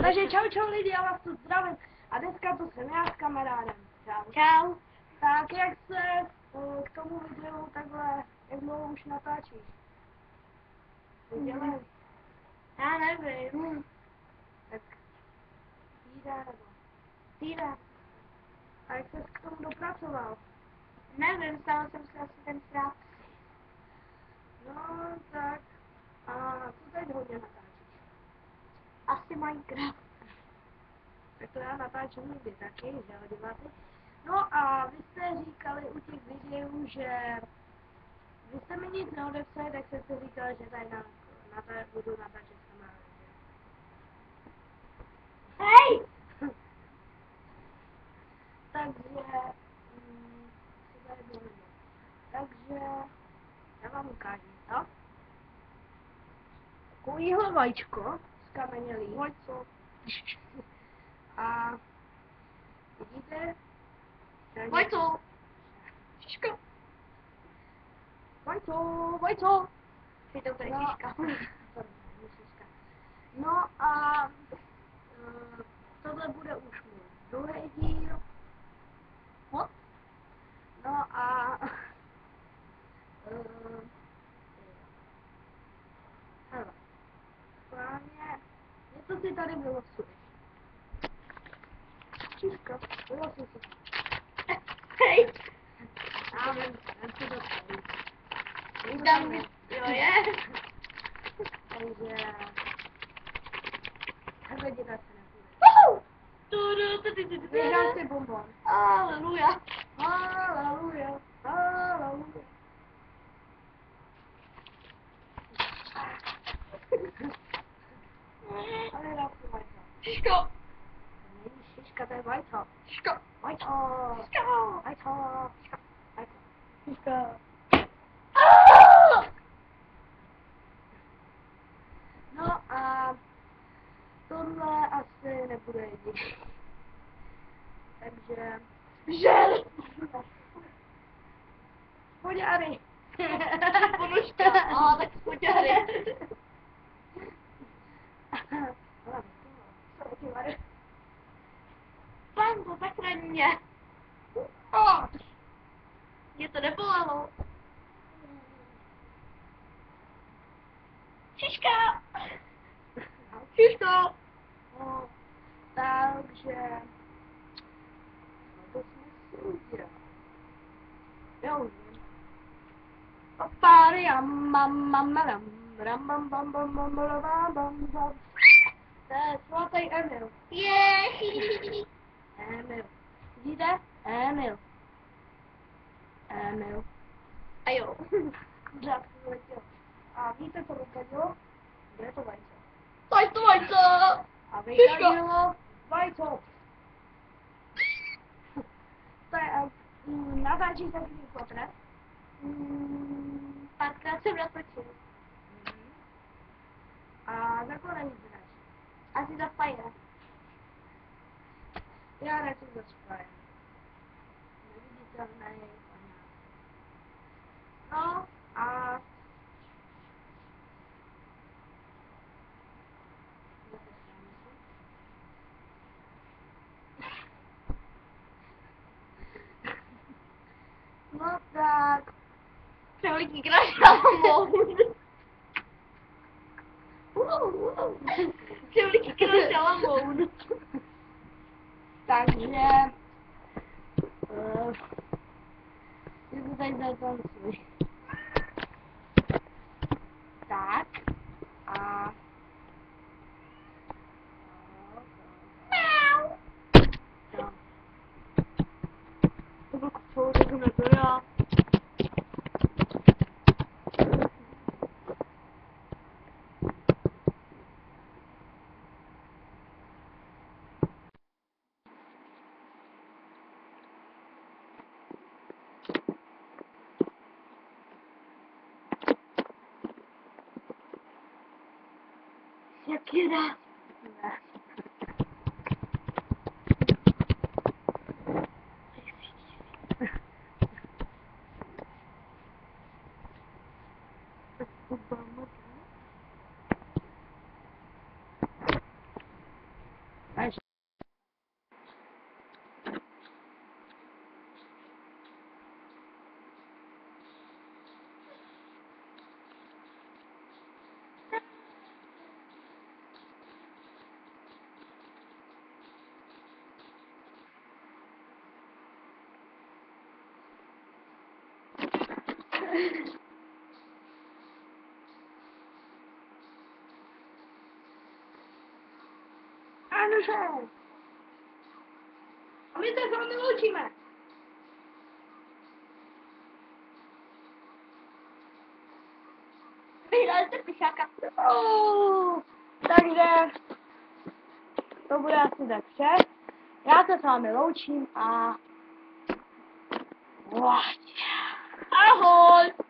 Takže čau lidi, já vás tu zdravím. A dneska to jsem já s kamarádem. Čau. Čau. Tak jak se k tomu videu takhle, jak dlouho už natáčíš? Dělej. Já nevím. Tak týden nebo? Týden. A jak ses k tomu dopracoval? Nevím, stala jsem se asi tenkrát. No tak, a co teď hodně natáčíš? Asi Minecraft. Tak to já natáčím někdy taky, že jo, diváci. No a vy jste říkali u těch videů, že vy jste mi nic neodepsali, tak jste si říkali, že tady budu natáčet s kamarádem, že? Hej! Takže, co tady bylo nebo? Takže, já vám ukážu, no? Takovýhle vajíčko skamenělý. Vojco. A vidíte? Vojco. Šiška. Vojco. Ty to bude No. šiška. No a tohle bude už můj druhý díl. No. No a hele, správně, něco si tady vylosuješ. Čižka, vylosuj si. Hej. Já vím, jen si to tady. Tam, jo je. Takže, takhle dělat se nepůjde. Vyhrál si bonbon. Aleluja. Haleluja, haleluja. A vyhrál si vajco. Šiška. To není šiška, to je vajco. Šiška. Vajco. Šiška. Vajco. Vajco. Šiška. No a tohle asi nebude jediný. Takže... Žel. Poďáry. Ponožka. Ale spoďary. Panko, zachraň mě. Mě to nebolelo. Šiška. Šiška. No, takže... No to jsme si udělali. Já už vím. Papáry, mamamalam, rambambambambambambambam. To je svatý Emil. Jej. Emil. Vidíte? Emil. Emil. A jo. Kuřák se vyletěl. A víte, co vygadilo? Kde je to vajco? Vajco, vajco. A vygadilo vajco. To je, natáčíš taky fotre? Párkrát jsem natočil. A za koho nejvíc hraješ? Asi za Fire. Já radši za Spire. Neviditelný paňák. No a... No tak... Přehlídní krašalmoun. Přehlídní krašalmoun. Takže... Já to tady zatancuji. Tak. A... No. To byl kocour, to nebyl já. Jak je rád. Ne. Takže Anuše! A my se s vámi loučíme. Vyhrali jste plišáka. Takže to bude asi tak vše. Já se s vámi loučím a... Ahoj!